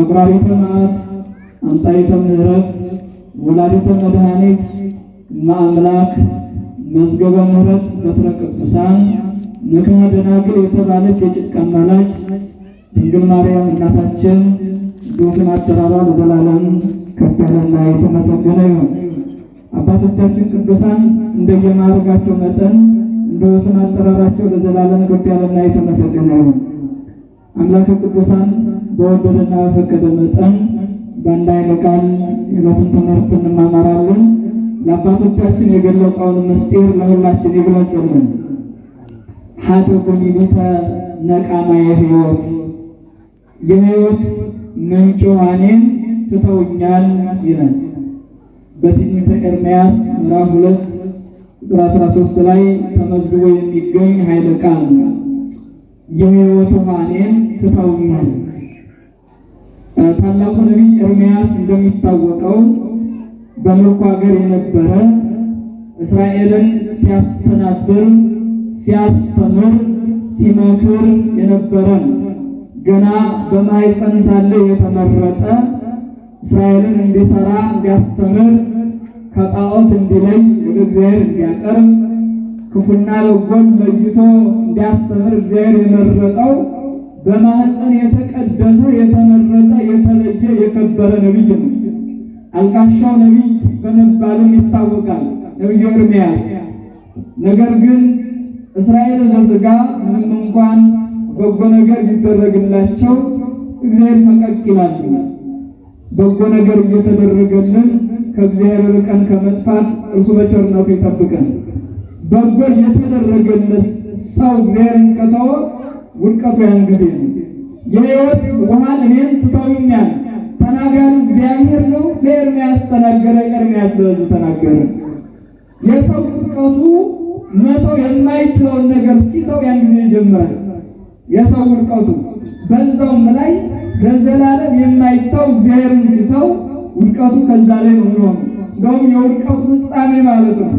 መቁራሪተ መዓት አምሳይተ ምሕረት ወላዲተ መድኃኒት እመአምላክ መዝገበ ምሕረት በትረ ቅዱሳን ምክሐ ደናግል የተባለች የጭቃ አማላጅ ድንግል ማርያም እናታችን ቅዱስን አጠራሯ ለዘላለም ከፍ ያለና የተመሰገነ ይሁን። አባቶቻችን ቅዱሳን እንደየማዕረጋቸው መጠን እንደወሰን አጠራራቸው ለዘላለም ከፍ ያለና የተመሰገነ ይሁን። አምላከ ቅዱሳን በወደደና በፈቀደ መጠን በአንድ ኃይለ ቃል የዕለቱን ትምህርት እንማማራለን። ለአባቶቻችን የገለጸውን ምስጢር ለሁላችን ይግለጽልን። ሀደጉኒሊተ ነቃማ የሕይወት የሕይወት ምንጭ ዋኔን ትተውኛል ይላል በትንቢተ ኤርምያስ ምዕራፍ 2 ቁጥር 13 ላይ ተመዝግቦ የሚገኝ ኃይለ ቃል ነው። የሕይወት ውሃኔን ትተውኛል። ታላቁ ነቢይ ኤርምያስ እንደሚታወቀው በምርኮ ሀገር የነበረ እስራኤልን ሲያስተናብር፣ ሲያስተምር፣ ሲመክር የነበረ ገና በማኅፀን ሳለ የተመረጠ እስራኤልን እንዲሰራ እንዲያስተምር ከጣዖት እንዲለይ ወደ እግዚአብሔር እንዲያቀርብ ክፉና በጎን ለይቶ እንዲያስተምር እግዚአብሔር የመረጠው በማኅፀን የተቀደሰ የተመረጠ የተለየ የከበረ ነቢይ ነው። አልቃሻው ነቢይ በመባልም ይታወቃል ነቢዩ ኤርምያስ። ነገር ግን እስራኤል ዘሥጋ ምንም እንኳን በጎ ነገር ቢደረግላቸው እግዚአብሔር ፈቀቅ ይላሉ። በጎ ነገር እየተደረገልን ከእግዚአብሔር ርቀን ከመጥፋት እርሱ በቸርነቱ ይጠብቀን። በጎ እየተደረገለት ሰው እግዚአብሔርን ከተወ ውድቀቱ ያን ጊዜ ነው። የሕይወት ውሃን እኔን ትተውኛል። ተናጋሪ እግዚአብሔር ነው። ለኤርምያስ ተናገረ፣ ኤርምያስ ለሕዝቡ ተናገረ። የሰው ውድቀቱ መተው የማይችለውን ነገር ሲተው ያን ጊዜ ይጀምራል። የሰው ውድቀቱ በዛውም ላይ ለዘላለም የማይተው እግዚአብሔርን ሲተው ውድቀቱ ከዛ ላይ ነው የሚሆነው። እንደውም የውድቀቱ ፍጻሜ ማለት ነው።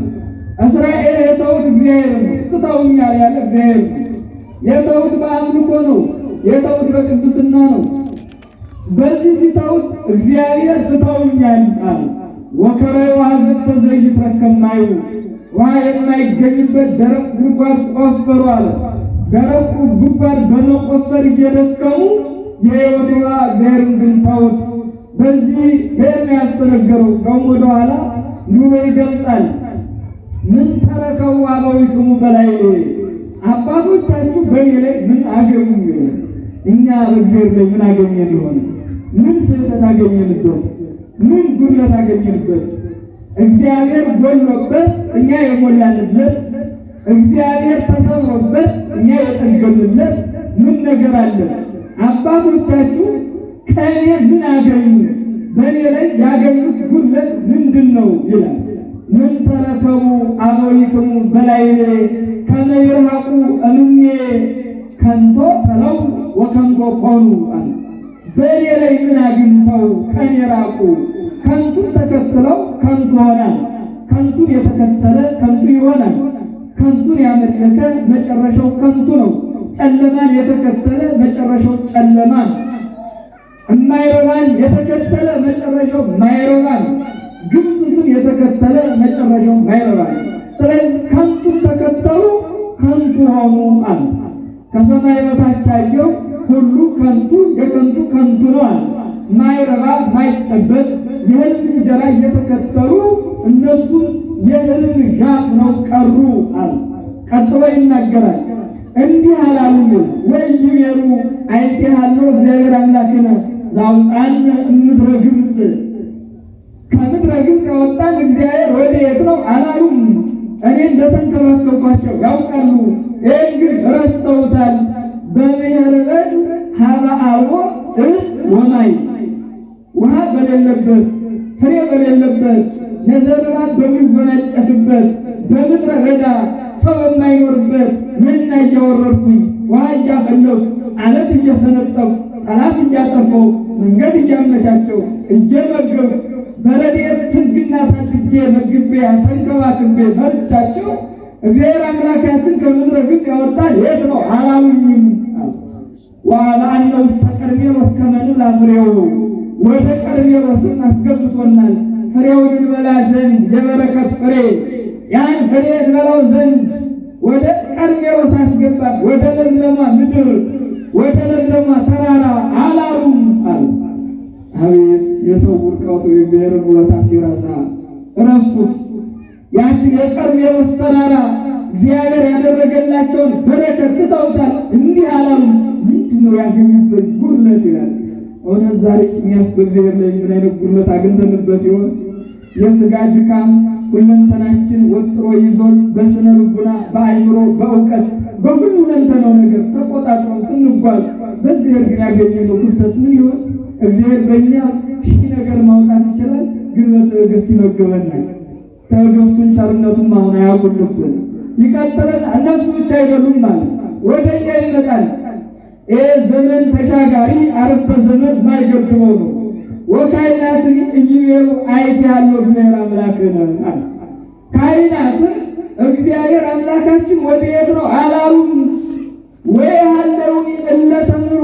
እስራኤል የተውት እግዚአብሔር ነው። ትተውኛል ያለ እግዚአብሔር ነው። የተውት በአምልኮ ነው። የተውት በቅድስና ነው። በዚህ ሲተውት እግዚአብሔር ትተውኛል አለ። ወከረዩ አዘቅተ ዘይትረከብ ማዩ ውሃ የማይገኝበት ደረቅ ጉድጓድ ቆፈሩ አለ። ደረቅ ጉድጓድ በመቆፈር እየደከሙ የሕይወት ውሃ እግዚአብሔርን ግን ተውት። በዚህ በኤርምያስ ተነገረው። ደግሞ ወደኋላ እንዲሁ ይገልጻል። ምን ተረከው አበዊክሙ በላይ አባቶቻችሁ በእኔ ላይ ምን አገኙ? እኛ በእግዚአብሔር ላይ ምን አገኘን ይሆን? ምን ስህተት አገኘንበት? ምን ጉድለት አገኘንበት? እግዚአብሔር ጎሎበት እኛ የሞላንለት፣ እግዚአብሔር ተሰብሮበት እኛ የጠገንለት ምን ነገር አለ? አባቶቻችሁ ከእኔ ምን አገኙ? በእኔ ላይ ያገኙት ጉድለት ምንድን ነው ይላል። ምን ተረከቡ አበዊክሙ በላዕሌ ከመ ይርሐቁ እምኔ ከንቶ ተለው ወከንቶ ኮኑ አለ። በእኔ ላይ ምን አግኝተው ከእኔ ራቁ? ከንቱን ተከትለው ከንቱ ሆናል። ከንቱን የተከተለ ከንቱ ይሆናል። ከንቱን ያመለከ መጨረሻው ከንቱ ነው። ጨለማን የተከተለ መጨረሻው ጨለማ ነው። የማይረባን የተከተለ መጨረሻው ማይረባ ነው። ግብስስን የተከተለ መጨረሻው ማይረባ ነው። ስለዚህ ከንቱን ተከተሉ ከንቱ ሆኑ አለ። ከሰማይ በታች ያየው ሁሉ ከንቱ የከንቱ ከንቱ ነው አለ። ማይረባ ማይጨበጥ የሕልም እንጀራ እየተከተሉ እነሱ የሕልም ዣፍ ነው ቀሩ አለ። ቀጥሎ ይናገራል። እንዲህ አላሉም ወይቤሉ አይቴሃሎ እግዚአብሔር አምላክነ ዘአውፅአነ እምድረ ግብፅ ከምድረ ግብፅ ያወጣን እግዚአብሔር ወዴት ነው አላሉም። እኔ እንደተንከባከብኳቸው ያውቃሉ። ይህን ግን ረስተውታል። በብሔረ በድ ሀበ አልቦ እፅ ወማይ ውሃ በሌለበት ፍሬ በሌለበት ነዘርባት በሚጎናጨፍበት በምድረ በዳ ሰው በማይኖርበት መና እያወረድኩኝ ውሃ እያፈለሁ አለት እየፈነጠቁ ጠላት እያጠፋሁ መንገድ እያመቻቸው እየመገቡ በረድኤት ትግና ታድጌ መግቤ ተንከባክቤ መርቻቸው እግዚአብሔር አምላካችን ከምድረ ግብፅ ያወጣን የት ነው አላሉኝም። ወአብአነ ውስተ ቀርሜሎስ ከመ ንብላ ፍሬሁ ወደ ቀርሜሎስም አስገብቶናል ፍሬውን እንበላ ዘንድ የበረከት ፍሬ ያን ፍሬ እንበላው ዘንድ ወደ ቀርሜሎስ አስገባን ወደ ለምለማ ምድር ወደ ለምለማ ተራራ አላሉም አለ። አቤት የሰው ውድቀቱ የእግዚአብሔርን ውለታ ሲረሳ ረሱት። ያችን የቀርሜሎስ ተራራ እግዚአብሔር ያደረገላቸውን በረከት ትተውታል። እንዲህ አላሉም። ምንድነው ያገኙበት ጉድለት ይላል። እውነት ዛሬ እኛስ በእግዚአብሔር ላይ ምን አይነት ጉድለት አግኝተንበት ይሆን? የሥጋ ድካም ሁለንተናችን ወጥሮ ይዞን በስነ ልቡና በአይምሮ በእውቀት በሁሉ ሁለንተናው ነገር ተቆጣጥሮን ስንጓዝ በእግዚአብሔር ግን ያገኘነው ክፍተት ምን ይሆን? እግዚአብሔር በእኛ ሺህ ነገር ማውጣት ይችላል፣ ግን በትዕግስት ይመግበናል። ትዕግስቱን ቸርነቱን አሁን አያውቁልብን። ይቀጥልና እነሱ ብቻ አይደሉም ማለት ወደኛ ይመጣል። ዘመን ተሻጋሪ አረፍተ ዘመን ማይገድበው ነው። ወካይናትን እይቤሉ አይት ያለው እግዚአብሔር አምላክነ አለ። ካይናትን እግዚአብሔር አምላካችን ወዴት ነው አላሉም። ወይ ያለውኒ እለተምሩ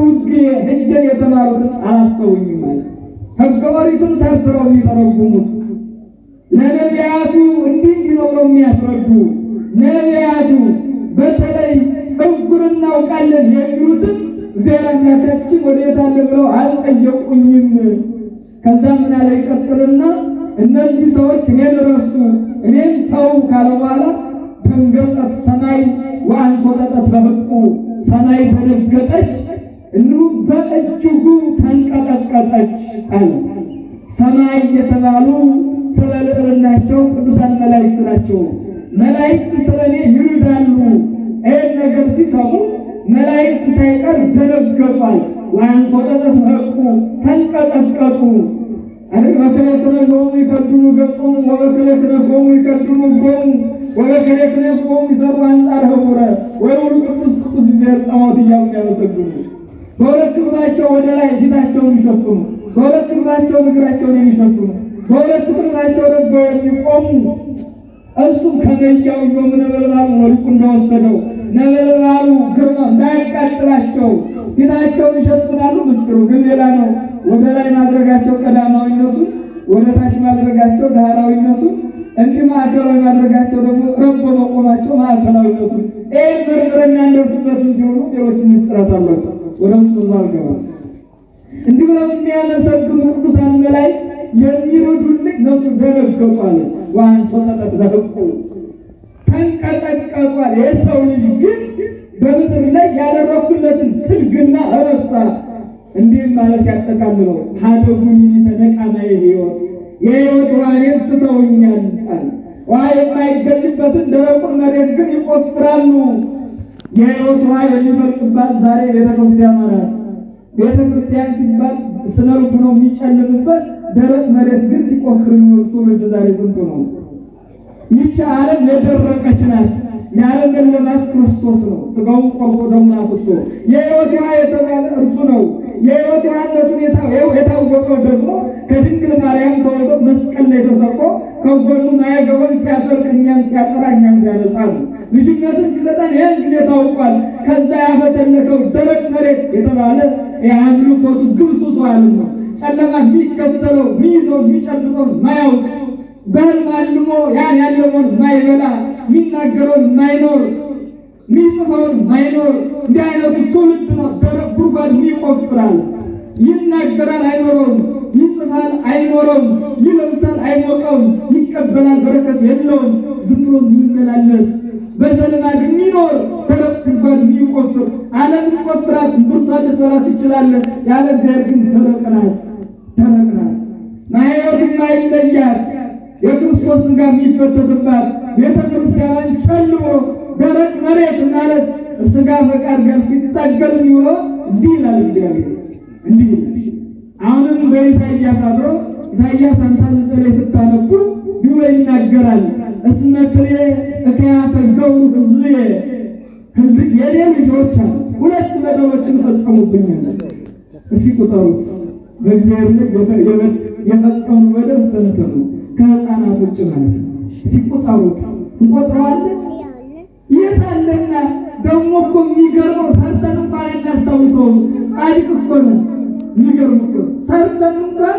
ሕግን የተማሩትን አላሰውኝም ማለት ሕገ ኦሪትን ተርትረው የሚተረጉሙት ለነቢያቱ እንዲህ ነው ብለው የሚያስረዱ ነቢያቱ በተለይ ሕጉን እናውቃለን የሚሉትን እግዚአብሔር አምላካችን ወዴት አለ ብለው አልጠየቁኝም። ከዛ ምን አለ ይቀጥልና እነዚህ ሰዎች እኔን ረሱ እኔን ተው ካለ በኋላ ደንገጸት ሰማይ ወአንሶጠጠት በሕቁ ሰማይ ደነገጠች እንዲሁ በእጅጉ ተንቀጠቀጠች አለ። ሰማይ የተባሉ ስለ ልዕልናቸው ቅዱሳን መላእክት ናቸው። መላእክት ስለኔ ይርዳሉ። ይህን ነገር ሲሰሙ መላእክት ሳይቀር ደነገጧል። ወአንሶጠጠት በሕቁ ተንቀጠቀጡ። በክልኤክነ ጎሙ ይከድኑ ገጾሙ ወበክልኤክነ ጎሙ ይከድኑ እግሮሙ ወበክልኤክነ ጎሙ ይሰሩ አንጻረ ህቡረ ወይሁሉ ቅዱስ ቅዱስ እግዚአብሔር ጸዋት እያሉ ያመሰግኑ። በሁለት ክንፋቸው ወደ ላይ ፊታቸውን ይሸፍኑ፣ በሁለት ክንፋቸው እግራቸውን የሚሸፍኑ፣ በሁለት ክንፋቸው ረግበው የሚቆሙ እሱም ከመያው ዮም ነበልባሉ ነው ሊቁ እንደወሰደው ነበልባሉ ግርማ እንዳያቃጥላቸው ፊታቸውን ይሸፍናሉ። ምስጢሩ ግን ሌላ ነው። ወደ ላይ ማድረጋቸው ቀዳማዊነቱን፣ ወደ ታች ማድረጋቸው ዳህራዊነቱን፣ እንዲህ ማዕከላዊ ማድረጋቸው ደግሞ ረቦ መቆማቸው ማዕከላዊነቱን ይህን መርምረና እንደርስበትም ሲሆኑ ሌሎች ምስጢራት አሏቸው። ወደ ውስጥ ብዙ አልገባም። እንዲህ ብለው የሚያመሰግኑ ቅዱሳን መላእክት የሚረዱልኝ እነሱ ደነገጧል። ወአንሶጠጠት በሕቁ ተንቀጠቀጧል። የሰው ልጅ ግን በምድር ላይ ያደረኩለትን ትድግና ረሳ። እንዲህም ማለት ሲያጠቃልለው ሀደጉኒ ተነቃማዬ ሕይወት የሕይወት ውሃኔን ትተውኛል አለ። ውሃ የማይገኝበትን ደረቁን መሬት ግን ይቆፍራሉ። የሕይወት ውሃ የሚፈልቅባት ዛሬ ቤተክርስቲያን ናት። ቤተክርስቲያን ሲባል ስነ ልቡና የሚጨልምበት ደረቅ መሬት ግን ሲቆፍር የሚወጡ ትውልድ ዛሬ ስንቱ ነው? ይህች ዓለም የደረቀች ናት። የዓለም ልማት ክርስቶስ ነው። ሥጋውን ቆርጦ ደሙን አፍስሶ የሕይወት ውሃ የተባለ እርሱ ነው። የሕይወት ውሃነቱን የታወቀው ደግሞ ከድንግል ማርያም ተወልዶ መስቀል ላይ ተሰቅሎ ከጎኑ ማየገውን ሲያፈልቅ እኛን ሲያጠራ እኛን ሲያነጻ ነው። ልጅነትን ሲሰጠን ይህን ጊዜ ታውቋል። ከዛ ያፈተለከው ደረቅ መሬት የተባለ የአምልኮቱ ግብሱ ዓለም ነው። ጨለማ የሚከተለው የሚይዘው የሚጨብጠውን ማያውቅ በሕልም አልሞ ያን ያለመውን ማይበላ የሚናገረውን ማይኖር የሚጽፈውን ማይኖር እንዲህ አይነቱ ትውልድ ነው። ደረቅ ጉድጓድ ይቆፍራል። ይናገራል አይኖረውም፣ ይጽፋል አይኖረውም፣ ይለብሳል አይሞቀውም፣ ይቀበላል በረከት የለውም። ዝም ብሎ የሚመላለስ በዘልማድ የሚኖር ደረቅ ጉድጓድ የሚቆፍር ዓለምን ቆፍራት ብርቷን ልትበላት ትችላለህ። ያለ እግዚአብሔር ግን ደረቅ ናት፣ ደረቅ ናት። ማየት የማይለያት የክርስቶስ ሥጋ የሚፈተትባት ቤተ ክርስቲያንን ጨልሞ ደረቅ መሬት ማለት ሥጋ ፈቃድ ጋር ሲታገል የሚውለው እንዲህ ይላል እግዚአብሔር። እንዲህ አሁንም በኢሳይያስ አድሮ ኢሳይያስ 59 ላይ ስታነቡ ብሎ ይናገራል። እስመ ክልኤ እከያተ ገብሩ ሕዝብየ የኔ ልጆች ሁለት በደሎችን ፈጸሙብኛል። እስኪ ቁጠሩት። በእግዚአብሔር ላይ የፈጸሙ በደል ስንት ነው? ከሕፃናት ውጭ ማለት ነው። ሲቆጠሩት እንቆጥረዋለን። የት አለና ደግሞ እኮ የሚገርመው ሰርተን እንኳን እናስታውሰው። ጻድቅ እኮ ነው። የሚገርም እኮ ሰርተን እንኳን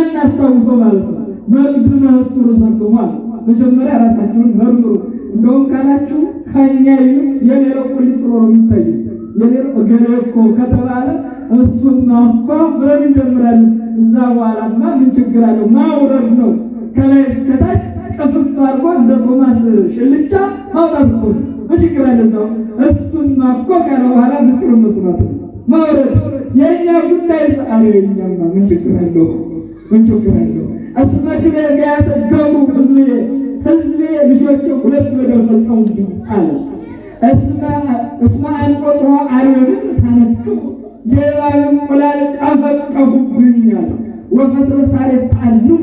እናስታውሰው ማለት ነው። መቅድመ ህቱር ሰክሟል። መጀመሪያ ራሳችሁን መርምሩ። እንደውም ካላችሁ ከኛ ይልቅ የሌላው ቁልጭ ብሎ ነው የሚታየው። የሌላው እገሌ እኮ ከተባለ እሱማ እኮ ብለን እንጀምራለን። እዛ በኋላማ ምን ችግር አለው? ማውረድ ነው ከላይ እስከታች ቅፍፍ አድርጎ እንደ ቶማስ ሽልቻ ማውጣት እኮ ነው። ምን ችግር አለ? እዛው እሱማ እኮ ካለ በኋላ ምስጢሩን መስማት ነው ማውረድ። የእኛ ጉዳይ ሰአሪ የኛማ ምን ችግር አለው? ምን ችግር አለው? እስመ ክሌጋያተ ገብሩ ሕዝቤ ልጆቼ ሁለት በደል ፈጸሙብኝ አለ። እስመ አንቆጥሮ አርዌ ምድር ታነቅሁ የእባብ እንቁላል ቀፈቀፉብኝ አለ። ወፈትለ ሳሬት ጣልሙ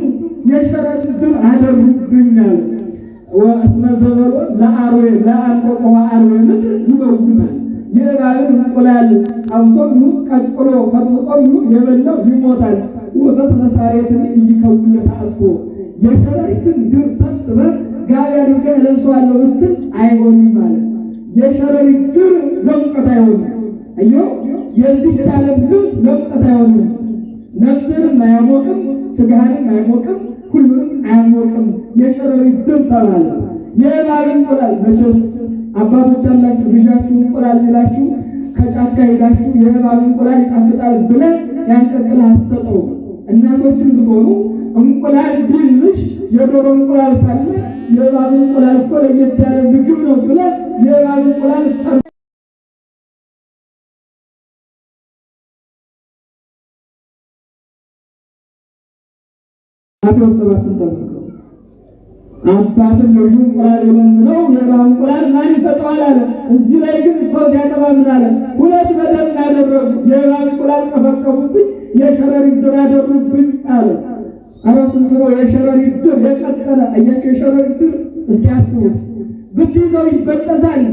የሸረሪት ድር አደረጉብኝ አለ። ወእስመ ዘበሎ ለአርዌ ለአንቆጥሮ አርዌ ምድር ይመውታል። የእባብን እንቁላል ጠብሶም ይሁን ቀቅሎ ፈጥፍጦም ይሁን የበላው ይሞታል። ወፈትለ ሳሬትን እይከውለት አጽፎ የሸረሪትን ድር ሰብስበህ ጋቢ አድርገህ ለብሰዋለሁ ብትል አይሆንም ማለት። የሸረሪት ድር ለሙቀት አይሆንም። አየሁ የዚህ ዓለም ልብስ ለሙቀት አይሆንም። ነፍስንም አያሞቅም፣ ስጋህንም አያሞቅም፣ ሁሉንም አያሞቅም። የሸረሪት ድር ተባለ። የእባብ እንቁላል መቼስ አባቶች አላችሁ ልጃችሁ እንቁላል ቢላችሁ ከጫካ ሄዳችሁ የእባብ እንቁላል ይጣፍጣል ብለህ ያንቀቅልህ አትሰጠው። እናቶችን ብትሆኑ እንቁላል ቢልሽ የዶሮ እንቁላል ሳለ የእባብ እንቁላል እኮ ለየት ያለ ምግብ ነው ብለህ የእባብ እንቁላል ማቴዎስ 7 ተመልከቱት። አባትን ልጁ እንቁላል የለምነው የእባብ እንቁላል ማን ይሰጠዋል አለ። እዚህ ላይ ግን ሰው ሲያጠባ ምን አለ? ሁለት በደል አደረጉ። የእባብ እንቁላል ቀፈቀፉብኝ፣ የሸረሪት ድር አደሩብኝ አለ። አረ ስንት ነው የሸረሪት ድር የቀጠለ! አያቸው የሸረሪት ድር እስኪ አስቡት። ብትይዘው ይበጠሳል።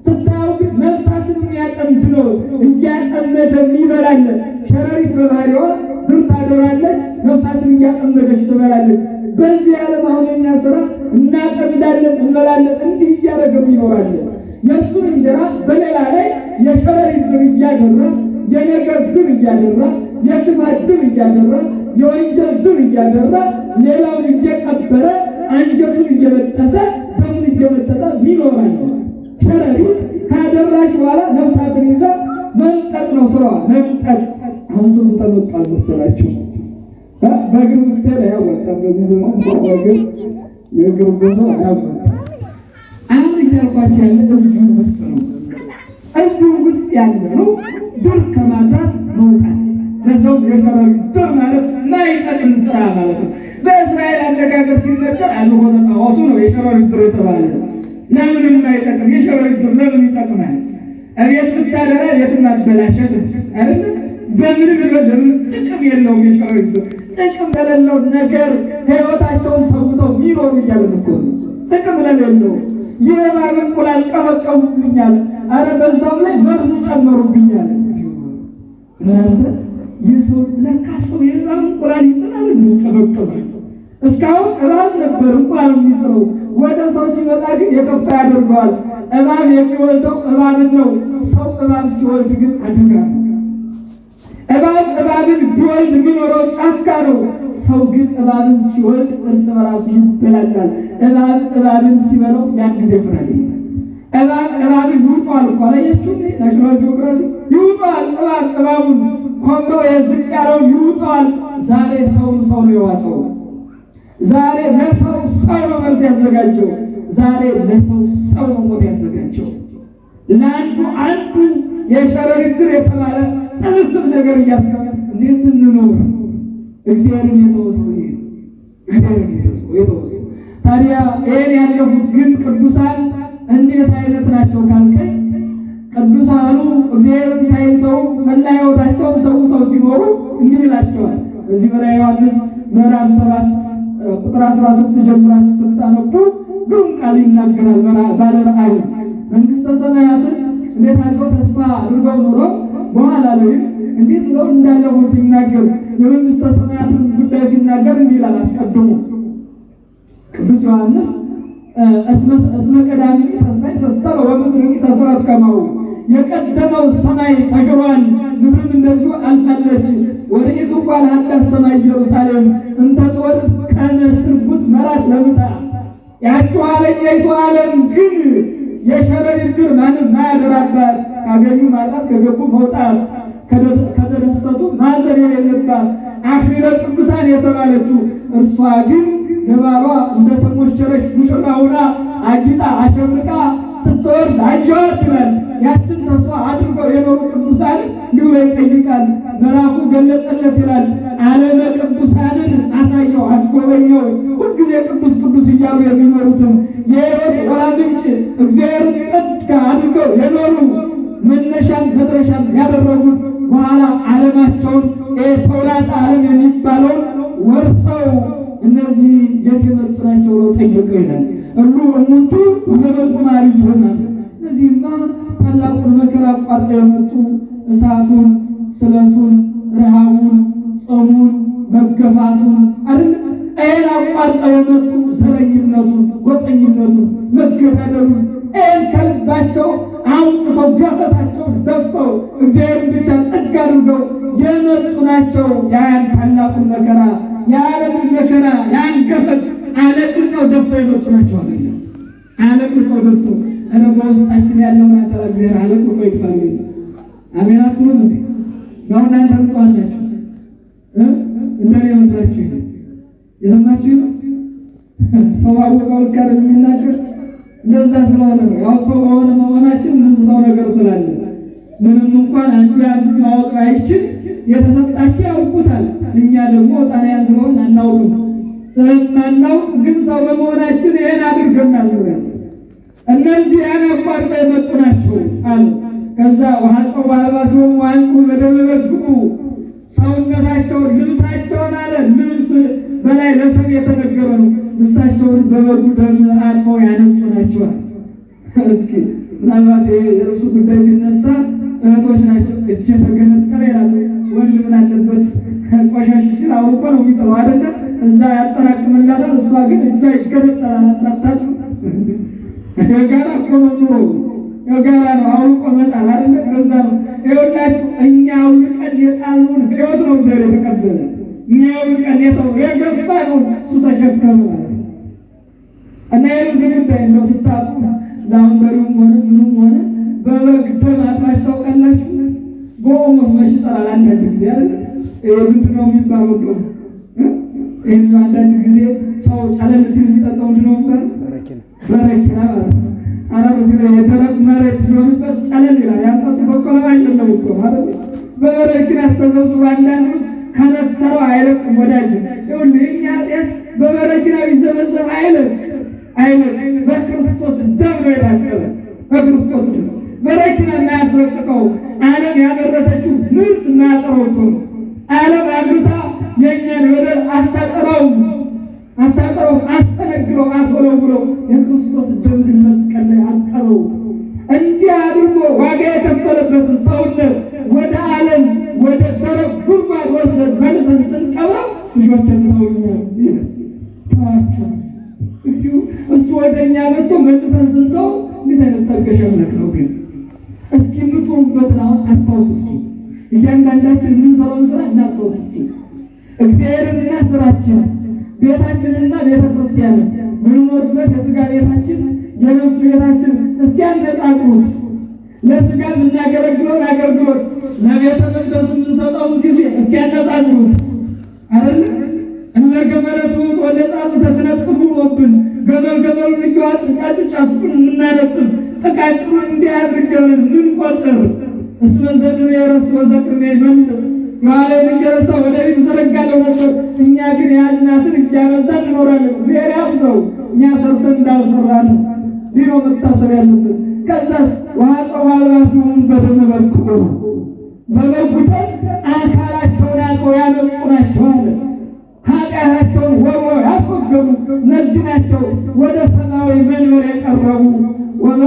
ስታየው ግን ነፍሳትን የሚያጠምድ ነው፣ እያጠመደ ይበላል። ሸረሪት በባህሪዋ ድር ታደራለች፣ ነፍሳትን እያጠመደች ትበላለች። በዚህ ዓለም አሁን የኛ ስራ እናጠምዳለን፣ እንበላለን፣ እንዲህ እያደረገ ይኖራል። የእሱን እንጀራ በሌላ ላይ የሸረሪት ድር እያደራ፣ የነገር ድር እያደራ፣ የክፋት ድር እያደራ፣ የወንጀል ድር እያደራ፣ ሌላውን እየቀበረ አንጀቱን እየበጠሰ ደሙን እየመጠጠ ይኖራል። ሸረሪት ካደራሽ በኋላ ነፍሳትን ይዛ መምጠጥ ነው ስራዋ፣ መምጠጥ። አሁን ስንቱ ተመጧል መሰላችሁ? በእግር ብትሄድ አያዋጣም። በዚህ ዘመን በእግር የእግር ጉዞ አያዋጣም። አሁን እያልኳቸው ያለ እዚሁ ውስጥ ነው። እዚሁ ውስጥ ያለ ነው ድር ከማድራት መውጣት። ለዛውም የሸረሪት ድር ማለት ማይጠቅም ስራ ማለት ነው። በእስራኤል አነጋገር ሲነገር አልሆነ ጣዖቱ ነው የሸረሪት ድር የተባለ። ለምንም ማይጠቅም የሸረሪት ድር ለምን ይጠቅማል? እቤት ብታደራ ቤትን ማበላሸት አይደለም። በምንም ለምን ጥቅም የለውም። የሸረሪት ድር ጥቅም ለሌለው ነገር ሕይወታቸውን ሰውተው የሚኖሩ እያለን እኮ ነው። ጥቅም ለሌለው የእባብ እንቁላል ቀፈቀፉብኛል። አረ በዛም ላይ መርዝ ጨመሩብኛል። እናንተ የሰው ለካ ሰው የእባብ እንቁላል ይጥላል እንዴ? ቀፈቀፋል። እስካሁን እባብ ነበር እንቁላል የሚጥለው። ወደ ሰው ሲመጣ ግን የከፋ ያደርገዋል። እባብ የሚወልደው እባብን ነው። ሰው እባብ ሲወልድ ግን አደጋ ነው። እባብ እባብን ቢወልድ የሚኖረው ጫካ ነው። ሰው ግን እባብን ሲወልድ እርስ በራሱ ይበላላል። እባብ እባብን ሲበላው ያን ጊዜ ፍራድ። እባብ እባብን ይውጠዋል እኮ አላያችሁም? ናሽናል ጂኦግራፊ ይውጠዋል። እባብ እባቡን ኮብሮ የዝቅ ያለውን ይውጠዋል። ዛሬ ሰው ነው የዋጠው። ዛሬ ለሰው ሰው ነው መርዝ ያዘጋጀው። ዛሬ ለሰው ሰው ነው ሞት ያዘጋጀው። ለአንዱ አንዱ የሸረሪት ድር የተባለ ጥልፍልፍ ነገር እያስቀመጠ እንዴት እንኖር? እግዚአብሔርን የተወሰው ይሄ እግዚአብሔርን የተወሰው። ታዲያ ይሄን ያለፉት ግን ቅዱሳን እንዴት አይነት ናቸው ካልከኝ፣ ቅዱሳኑ እግዚአብሔርን ሳይተው መላ ሕይወታቸውን ሰውተው ሲኖሩ እንዲህ ይላቸዋል። በዚህ በራዕየ ዮሐንስ ምዕራፍ 7 ቁጥር 13 ጀምራችሁ ስታነቡ ግሩም ቃል ይናገራል። ባለ ራእዩ መንግሥተ ሰማያትን እንዴት አድርገው ተስፋ አድርገው ኑሮ በኋላ ላይ እንዴት ብለው እንዳለፉ ሲናገር የመንግሥተ ሰማያትን ጉዳይ ሲናገር እንዲህ ይላል። አስቀድሞ ቅዱስ ዮሐንስ እስመ ቀዳሚኒ ሰማይ ሰሰረ ወምድርኒ ተሰረት ከማሁ የቀደመው ሰማይ ተሽሯል፣ ምድርም እንደዚሁ አልፋለች። ወርኢኩ ቃል ሀዳስ ሰማይ ኢየሩሳሌም እንተ ትወርድ ከመ ስርጉት መራት ለምታ ያችው ኋለኛይቱ ዓለም ግን የሸረሪት ድር ማንም ማያደራባት፣ ካገኙ ማጣት ከገቡ መውጣት ከደረሰቱ ማዘን የሌለባት አክሊለ ቅዱሳን የተባለችው እርሷ ግን ለባሏ እንደተሞሸረች ሙሽራ ሆና አጊጣ አሸብርቃ ስትወርድ አየኋት ይላል። ያችን ተስፋ አድርገው የኖሩ ቅዱሳን እንዲሁ ይጠይቃል። መልአኩ ገለጸለት ይላል። ዓለመ ቅዱሳንን አሳየው አስጎበኘው። ሁልጊዜ ቅዱስ ቅዱስ እያሉ የሚኖሩትን የሕይወት ውሃ ምንጭ እግዚአብሔርን ጥግ አድርገው የኖሩ መነሻን መድረሻን ያደረጉት በኋላ ዓለማቸውን ተውላጠ ዓለም የሚባለውን ወርሰው እነዚህ የት የመጡ ናቸው ብለው ጠየቀው ይላል። እሉ እሙንቱ ለመዝማሪ ይሆናል። እነዚህማ ታላቁን መከራ አቋርጠው የመጡ እሳቱን፣ ስለቱን፣ ረሃቡን፣ ጾሙን፣ መገፋቱን አይደል ይሄን አቋርጠው የመጡ ዘረኝነቱን፣ ጎጠኝነቱን፣ መገዳደሉን ይሄን ከልባቸው አውጥተው ገፈታቸውን ደፍተው እግዚአብሔርን ብቻ ጥግ አድርገው የመጡ ናቸው። ያን ታላቁን መከራ የዓለምን መከራ ያን ገፈት አለቅልቀው ደፍተው የመጡ ናቸው። አለቅልቀው ደፍተው እረ በውስጣችን ያለውን አተራ እግዚአብሔር አለቅልቀው ይጥፋል። አሜን አትሉም እንዴ? ነው እናንተ ንጹሐን ናችሁ እንደኔ መስላችሁ የሰማችሁ ነው። ሰው አወቀው ልክ አይደል የሚናገር እንደዛ ስለሆነ ነው። ያው ሰው በሆነ መሆናችን የምንስተው ነገር ስላለ ምንም እንኳን አንዱ አንዱን ማወቅ አይችል የተሰጣቸው ያውቁታል። እኛ ደግሞ ጣናያን ስለሆነ አናውቅም። ስለማናውቅ ግን ሰው በመሆናችን ይሄን አድርገናል ነው። እነዚህ ያን አቋርጠው የመጡ ናቸው አሉ። ከዛ ወሐፀው አልባሲሆሙ ወአንጹ በደመ በግዑ ሰውነታቸውን ልብሳቸውን አለ ልብስ በላይ ለሰው የተነገረ ነው። ልብሳቸውን በበጉ ደም አጥበው ያነጹ ናቸዋል። እስኪ ምናልባት የልብሱ ጉዳይ ሲነሳ እህቶች ናቸው እጅ ተገነጠለ ይላሉ። ወንድ ምን አለበት ቆሻሽ ሲል አውልቆ ነው የሚጥለው አይደለ? እዛ ያጠራቅምላታል። እሷ ግን እጇ ይገነጠላል። አጣጣጥ የጋራ እኮ ነው ኑሮ፣ የጋራ ነው። አውልቆ መጣል አይደለ? በዛ ነው ይኸውላችሁ። እኛ አውልቀን የጣልነውን ሕይወት ነው እግዚአብሔር የተቀበለ። እኛ አውልቀን የገባ ነው እሱ ተሸከመ ማለት ነው። እና የልብስ ጉዳይ እንደው ስታጡ ላምበሩም ሆነ ምንም ሆነ በበግ ደም አጥባችሁ ታውቃላችሁ? በኦሞስ መች ይጠራል አንዳንድ ጊዜ አይደለ? ይሄ ምንድን ነው የሚባለው? እንደው ይሄን አንዳንድ ጊዜ ሰው ጨለል ሲል የሚጠጣው ምንድን ነው የሚባለው? በረኪና ማለት ነው። አራሩ ሲል የደረቅ መሬት ሲሆንበት ጨለል ይላል። ያንጠጡት እኮ ለማይደለም እኮ ማለት ነው። በበረኪና አስተዘብስቦ አንዳንድ ከነተረው አይለቅም። ወዳጅ ይኸውልህ የእኛ ኃጢአት በበረኪና ቢዘበዘብ አይለቅም። በክርስቶስ ደም ነው የታጠበ። በክርስቶስ ደም በረኪና የማያስረቅቀው ዓለም ያመረተችው ምርት የማያጠረው እኮ ነው። ዓለም አምርታ የእኛን በደል አታጠራውም፣ አሰነግረው፣ አትወለውለው። የክርስቶስ ደም ግን መስቀል ላይ አጠረው። እንዲህ አድርጎ ዋጋ የከፈለበትን ሰውነት ወደ ዓለም ወደ ደረቅ ጉድጓድ ወስደን መልሰን ስንቀብረው ልጆችን ተውኛል ይላል። ተዋቸው እሱ ወደ እኛ መጥቶ መልሰን ስንተው እንዴት አይነት ታገሻ አምላክ ነው ግን! እስኪ የምትሆኑበትን አሁን አስታውሱ። እስኪ እያንዳንዳችን የምንሰራውን ስራ እናስታውስ። እስኪ እግዚአብሔርንና ስራችን፣ ቤታችንና ቤተ ክርስቲያንን ምንኖርበት የሥጋ ቤታችን የነፍስ ቤታችን እስኪ አነጻጽሩት። ለሥጋ የምናገለግለውን አገልግሎት ለቤተ መቅደሱ የምንሰጠውን ጊዜ እስኪ አነጻጽሩት አይደል? እነ ገመለቱ ወለጻቱ ተተነጥፉ ወብን ገመሉን እያወጡ ጫጩን የምናነጥፍ ጥቃቅሩን እንዲህ አድርገን ምን ቆጥር እስመ ዘድር የረሱ ወዘቅርሜ መልጥ የኋላዬን እየረሳ ወደፊት ዘረጋለሁ ነበር። እኛ ግን የያዝናትን እያበዛን እንኖራለን። እግዚአብሔር ያብዛው፣ እኛ ሰርተን እንዳልሰራን ይህ ነው መታሰብ ያለብን። ከዛ ወሐፀው አልባሲሆሙ በደመ በግዑ በበጉ ደም አካላቸውን አጥበው ያነጹ ናቸው አለ። ኃጢአታቸውን ወርውረው ያስወገዱ እነዚህ ናቸው ወደ ሰማያዊ መንበር የቀረቡ።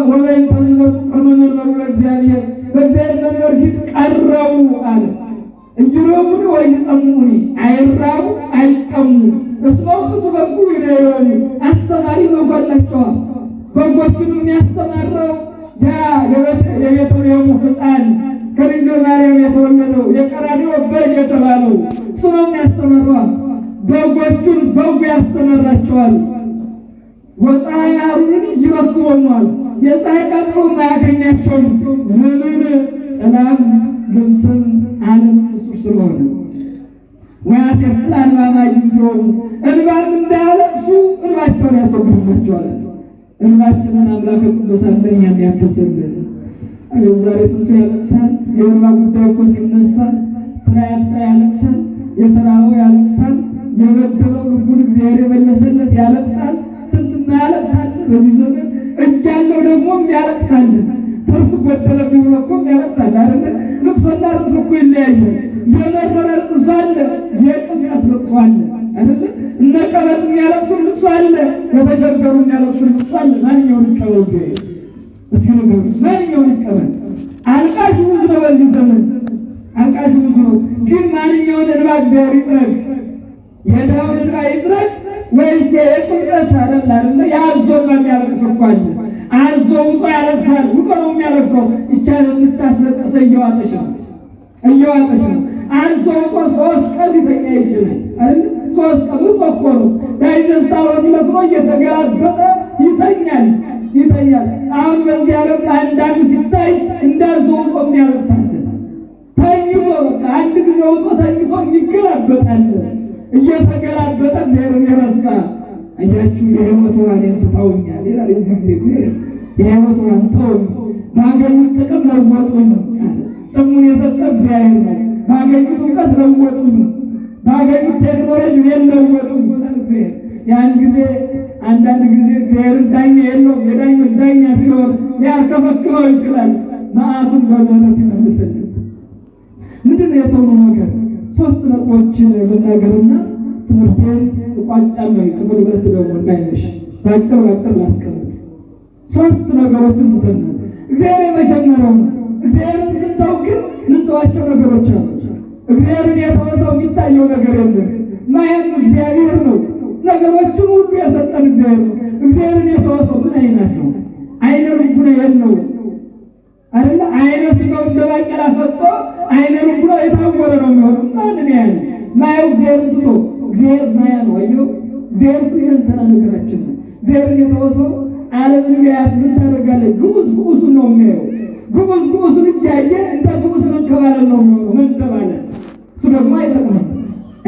ወበይንተ ዝገጹ ቅድመ መንበሩ ለእግዚአብሔር በእግዚአብሔር መንበር ፊት ቀረቡ አለ። እይረቡኒ ወይጸሙኒ አይራቡ አይጠሙ እስመ ውእቱ በጉ ይሬዮኒ አሰማሪ በግ አላቸዋል። በጎቹንም የሚያሰማራው ያ የቤተልሔሙ ሕፃን ከድንግል ማርያም የተወለደው የቀራንዮ በግ የተባለው እሱ ነው የሚያሰማራው። በጎቹን በጉ ያሰማራቸዋል። ወፀሐይ ሐሩርን ይረክቦማል የፀሐይ ቃጠሎ ማያገኛቸውም። ለምን? ጥላም ግብስም ዓለም እሱ ስለሆነ ወያሴስል አንባማ ይንጆም እንባም እንዳያለቅሱ እንባቸውን ያስወግድላቸዋል። እንባችንን አምላከ ቅዱሳን ለእኛ የሚያብስልን። ዛሬ ስንቱ ያለቅሳል። የእንባ ጉዳይ እኮ ሲነሳ ስራ ያጣ ያለቅሳል፣ የተራበው ያለቅሳል፣ የበደለው ልቡን እግዚአብሔር የመለሰለት ያለቅሳል። ስንትና ያለቅሳል። በዚህ ዘመን እያለው ደግሞ የሚያለቅሳል። ትርፍ ጎደለብኝ ብሎ እኮ የሚያለቅሳል አይደለ? ልቅሶና ልቅሶ እኮ ይለያያል። የመረረ ልቅሶ አለ፣ የቅንጣት ልቅሶ አለ አይደለ? እነ ቀበጥ የሚያለቅሱ ልቅሶ አለ፣ የተቸገሩ የሚያለቅሱ ልቅሶ አለ። ማንኛውን ይቀበል እግዚአብሔር? እስኪ ንገሩ፣ ማንኛውን ይቀበል? አልቃሽ ብዙ ነው በዚህ ዘመን፣ አልቃሽ ብዙ ነው። ግን ማንኛውን እንባ እግዚአብሔር ይጥረግ? የድሃውን እንባ ይጥረግ ወይስ የቅንጣት አይደለ? የአዞን የሚያለቅስ እኮ አለ። አዞ ውጦ ያለቅሳል። ውጦ ነው የሚያለቅሰው። ይቻል የምታስለቅሰ እየዋጠች ነው፣ እየዋጠች ነው። አዞ ውጦ 3 ቀን ሊተኛ ይችላል አይደል? 3 ቀን ውጦ እኮ ነው። ዳይጀስት አልሆነለት ነው፣ እየተገላበጠ ይተኛል፣ ይተኛል። አሁን በዚህ ዓለም አንዳንዱ ሲታይ እንዳዞ ውጦ የሚያለቅሳል። ተኝቶ በቃ አንድ ጊዜ ውጦ ተኝቶ የሚገላበጣል። እየተገላበጠ እግዚአብሔርን የረሳ አያችሁ። የሕይወት ዋኔን ትተውኛል ይላል። የዚህ ጊዜ እግዚአብሔር የሕይወት ዋን ተውኝ፣ ባገኙት ጥቅም ለወጡኝ አለ። ጥቅሙን የሰጠ እግዚአብሔር ነው። ባገኙት እውቀት ለወጡኝ፣ ባገኙት ቴክኖሎጂ ለወጡኝ ይላል እግዚአብሔር። ያን ጊዜ አንዳንድ ጊዜ እግዚአብሔርን ዳኛ የለውም፣ የዳኞች ዳኛ ሲሆን ሊያርከፈክፈው ይችላል። መዓቱን በምህረት ይመልስልን። ምንድን ነው የተውኑ ነገር? 3 ነጥቦችን ልናገርና ትምህርቴን እቋጫለሁ። ክፍል 2 ደግሞ እንዳይነሽ ባጭር ላስቀምጥ። 3 ነገሮችን ትተናል። እግዚአብሔር የመጀመሪያው ነው። እግዚአብሔርን ስንተው ግን ምንተዋቸው ነገሮች አሉ። እግዚአብሔርን የተወሰው የሚታየው ነገር የለም። ማየም እግዚአብሔር ነው። ነገሮችን ሁሉ የሰጠን እግዚአብሔር ነው። እግዚአብሔርን የተወሰው ምን አይነት ነው? አይነ ልቡና የለው አይደለ? አይነ ስጋው እንደ ባቄላ ፈጦ አይነ ልቡና የታወረ ነው የሚሆነው። ማንን ያህል ማየው እግዚአብሔርን ትቶ እግዚአብሔር ማያ ነው። አየው እግዚአብሔር ሁለንተና ነገራችን ነው። እግዚአብሔርን የተወሰው ዓለምን ቢያት ምን ታደርጋለህ? ግዑዝ ነው የሚያየው። ግዑዝን እያየ እንደ ግዑዝ መንከባለል ነው የሚሆነው። መንከባለል እሱ ደግሞ አይጠቅምም።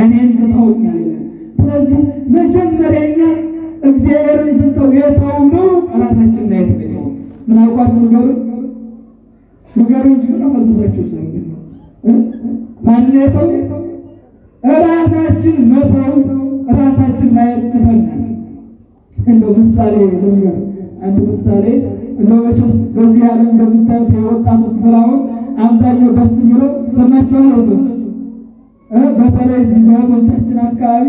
እኔን ትተውኛል ይላል። ስለዚህ መጀመሪያኛ እግዚአብሔርን ስንተው የተውነው ራሳችን ማየት ነው የተው። ምን አልኳችሁ? ንገሩ እንጂ ምን አፈሰሳችሁ? ማን የተው? ራሳችን መተው፣ ራሳችን ማየት ትተናል። እንደው ምሳሌ ልንገር፣ አንድ ምሳሌ እንደው መቼስ በዚህ ዓለም እንደምታዩት የወጣቱ ክፍል አሁን አብዛኛው ደስ የሚለው ሰማችኋል እህቶች? በተለይ እዚህ በእህቶቻችን አካባቢ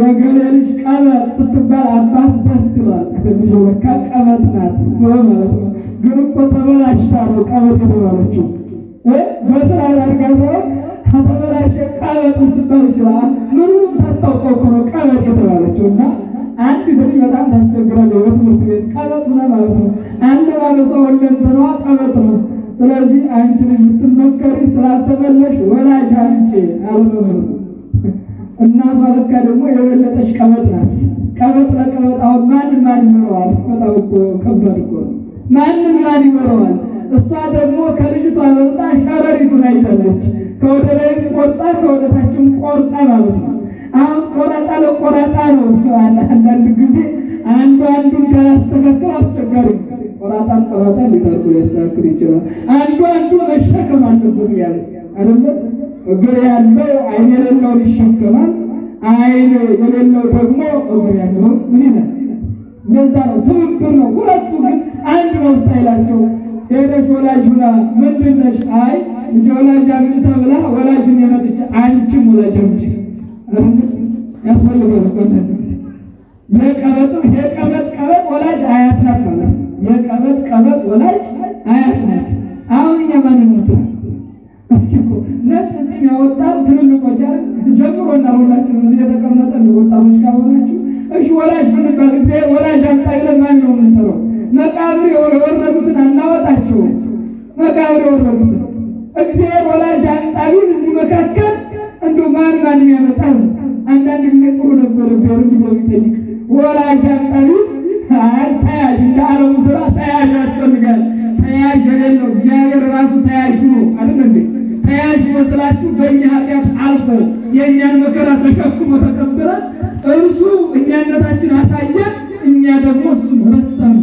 የገሌ ልጅ ቀበጥ ስትባል አባት ደስ ይላል። ልጅ ለካ ቀበጥ ናት ማለት ነው። ግን እኮ ተበላሽታ ነው ቀበጥ የተባለችው። በስራ አድርጋ ሳይሆን ከተበላሸ ቀበጥ ልትባል ይችላል። ምኑንም ሳታውቀው እኮ ነው ቀበጥ የተባለችው። እና አንዲት ልጅ በጣም ታስቸግራለች በትምህርት ቤት ቀበጥ ሆና ማለት ነው። አለባበሷ ሁለንተናዋ ቀበጥ ነው። ስለዚህ አንቺ ልጅ ብትመከሪ ስላልተመለሽ ወላጅ አምጪ አለ መምህሩ። እናቷ ለካ ደግሞ የበለጠች ቀበጥ ናት። ቀበጥ ለቀበጥ አሁን ማን ይመረዋል? በጣም እኮ ከባድ እኮ ነው። ማን ይመረዋል? እሷ ደግሞ ከልጅቷ በልጣ ሸረሪቱን አይታለች። ከወደ ላይም ቆርጣ ከወደ ታችም ቆርጣ ማለት ነው። አሁን ቆራጣ ለቆራጣ ነው። አንዳንድ ጊዜ አንዱን ካላስተካከል አስቸጋሪ ነው። ቆራጣ ሊታርኩ ሊያስተካክል ይችላል። አንዱን መሸከም አለበት ቢያንስ አይደለ? እግር ያለው አይን የሌለውን ይሸከማል። አይን የሌለው ደግሞ እግር ያለውን ምን ይላል? እንደዛ ነው። ትብብር ነው። ሁለቱ ግን አንድ ነው ስታይላቸው። ሄደሽ ወላጅ ሁና ምንድን ነሽ? አይ ልጅ ወላጅ አምጪ ተብላ ወላጅን የመጥቼ አንቺም ወላጅ አምጪ ያስፈልጋል እኮ አንዳንድ ጊዜ። የቀበጥ ወላጅ አያት ናት ማለት ነው። የቀበጥ ወላጅ አያት ናት። አሁን እኛ ማንነት ነው እስኪ እኮ ነጭ ፂም ያወጣም ሁላችንም እዚህ የተቀመጠ ወጣቶች ከሆናችሁ እሺ ወላጅ ብንባል እግዚአብሔር ወላጅ አምጣ ብለን ማን ነው የምንጠራው? መቃብር የወረዱትን አናወጣቸውም። መቃብር የወረዱትን እግዚአብሔር ወላጅ አምጣ ቢል እዚህ መካከል እንደው ማንን ያመጣል? አንዳንድ ጊዜ ጥሩ ነበር እግዚአብሔር እንዲህ ቢጠይቅ ወላጅ አምጣ ቢል ተያዥ እንደ ዓለሙ ስራ ተያዥ ያስፈልጋል። ተያዥ የሌለው እግዚአብሔር ራሱ ተያዥ ነው አይደል እንዴ? ተያዥ መስላችሁ በእኛ ኃጢአት አልፎ የእኛን መከራ ተሸክሞ ተቀብለን እርሱ እኛነታችን አሳየን። እኛ ደግሞ እሱን ረሳን።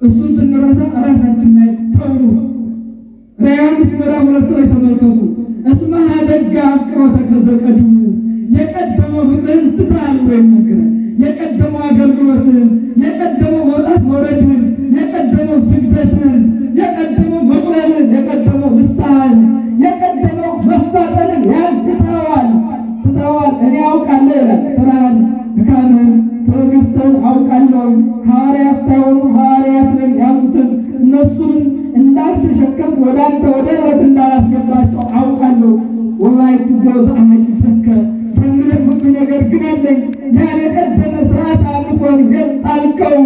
እሱን ስንረሳ ራሳችን ማየት ተውሉ። ዮሐንስ ምዕራፍ 2 ላይ ተመልከቱ። እስመ ኀደጋ አፍቅሮተከ ዘቀድሙ የቀደመው ፍቅርህን ትተሃል ብሎ ይናገራል። የቀደመው አገልግሎትን፣ የቀደመው መውጣት መውረድን፣ የቀደመው ስግደትን፣ የቀደመው መቁረብን፣ የቀደመው ንስሐን፣ የቀደመው መፋጠንን ያን ትተዋል። እኔ አውቃለሁ ይላል። ስራን፣ ድካምን፣ ትዕግስትን አውቃለሁ። ሐዋርያት ሳይሆኑ ሐዋርያት ነን ያሉትን እነሱንም እንዳልተሸከም ወደ አንተ ወደ ሕይወት እንዳላስገባቸው አውቃለሁ። ወላይቱ ጎዛ አመይሰከ የምነግርህ ነገር ግን አለኝ። ያን የቀደመ ስርዓት አምልኮን የጣልከው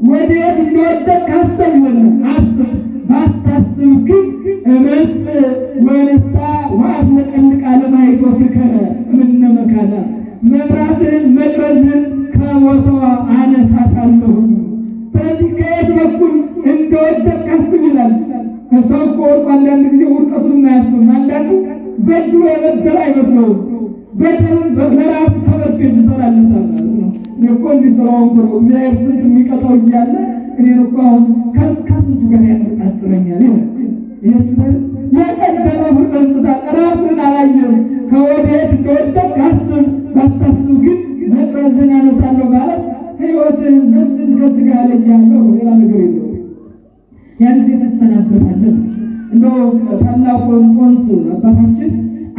ወዴት እንደወደቅክ አስብ ይሆናል። አስብ ባታስብ ግን እመጽእ ወንሳ ወአጥለቀልቅ አለማይቶትከ እምነ መካና መብራትህን መቅረዝህን ከቦታዋ አነሳታለሁ። ስለዚህ ከየት በኩል እንደወደቅክ አስብ ይላል። ሰው እኮ ወድቆ አንዳንድ ጊዜ ውድቀቱን አያስብም። አንዳንዱ በድሎ የበደለ አይመስለውም። በደሉን ለራሱ ተበርፔጅ ይሰራለታል ማለት ነው። እኔ እኮ እንዲህ ስለሆንኩ ነው እግዚአብሔር ስንት የሚቀጣው እያለ እኔን እኮ አሁን ከስንቱ ጋር ያነጻጽረኛል ይላል። ይሄችሁታል የቀደመው ፍቅርን ትተሃል። ራስህን አላየህም። ከወዴት እንደወደቅክ አስብ። ባታስብ ግን መቅረዝህን አነሳለሁ ማለት ሕይወትህን ነፍስህን ከሥጋ እለያለሁ፣ ሌላ ነገር የለውም። ያን ጊዜ ትሰናበታለህ። እንደው ታላቁ እንጦንስ አባታችን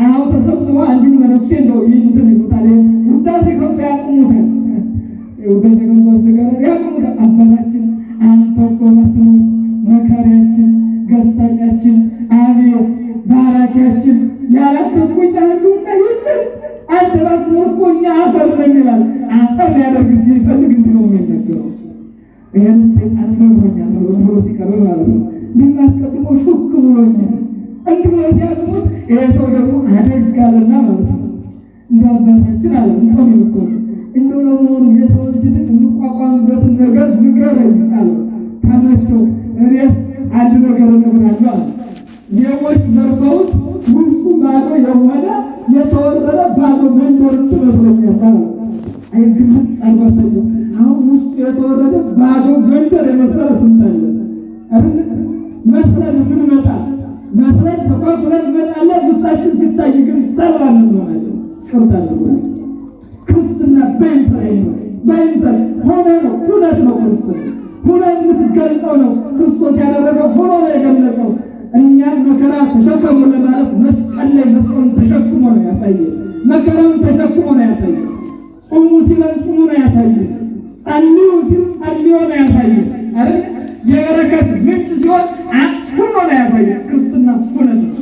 አዎ ተሰብስበው አንዱን መነኩሴ እንደው ይንትን ይሉታል፣ ውዳሴ ከንቱ ያቆሙታል። ውዳሴ ከንቱ አስገራሪ ያቆሙታል። አባታችን አንተ እኮ ባትኖር መካሪያችን፣ ገሳጫችን፣ አቤት ባራኪያችን ያላንተ እኮ እኛ ህልውና የለም። አንተ ባትኖር እኮ እኛ አፈር ነን ይላል። አፈር ሊያደርግ ሲፈልግ እንዲህ ነው የሚነገረው። ይህን ሰይጣን ነግሮኛል ብሎ ሲቀርብ ማለት ነው። እንዲህ አስቀድሞ ሹክ ብሎኛል እንዲህ ብሎ ሲያቅሙት ይሄ ሰው ደግሞ አደጋለና ማለት ነው። እንደ አባታችን አለ እንጦን ይልኮ እንደው ለመሆኑ የሰውን ስድብ የምቋቋምበትን ነገር ንገረኝ አለ። ተመቸው። እኔስ አንድ ነገር እነግርሃለሁ አለ። ሌቦች ዘርፈውት ውስጡ ባዶ የሆነ የተወረረ ባዶ መንደር ትመስለኛል አለ። አይ ግልጽ አልባሰው። አሁን ውስጡ የተወረደ ባዶ መንደር የመሰለ ስንት አለ አይደል? መስለን ምን መጣ መስለን ተቆርቁረን እንመጣለን። ውስጣችን ሲታይ ግን ተርባን እንሆናለን። ቅርታ አድርጎልኝ ክርስትና በይምሰል አይኖር በይምሰል ሆነ ነው። ሁነት ነው ክርስትና ሆነ የምትገልጸው ነው። ክርስቶስ ያደረገው ሆኖ ነው የገለጸው። እኛን መከራ ተሸከሙ ለማለት መስቀል ላይ መስቀሉን ተሸክሞ ነው ያሳየን። መከራውን ተሸክሞ ነው ያሳየን። ጾሙ ሲለን ጾሙ ነው ያሳየን። ጸልዩ ሲል ጸልዮ ነው ያሳየን አይደል? የበረከት ምንጭ ሲሆን ሁኖ ነው ያሳየን። ክርስትና ሁነት ነው።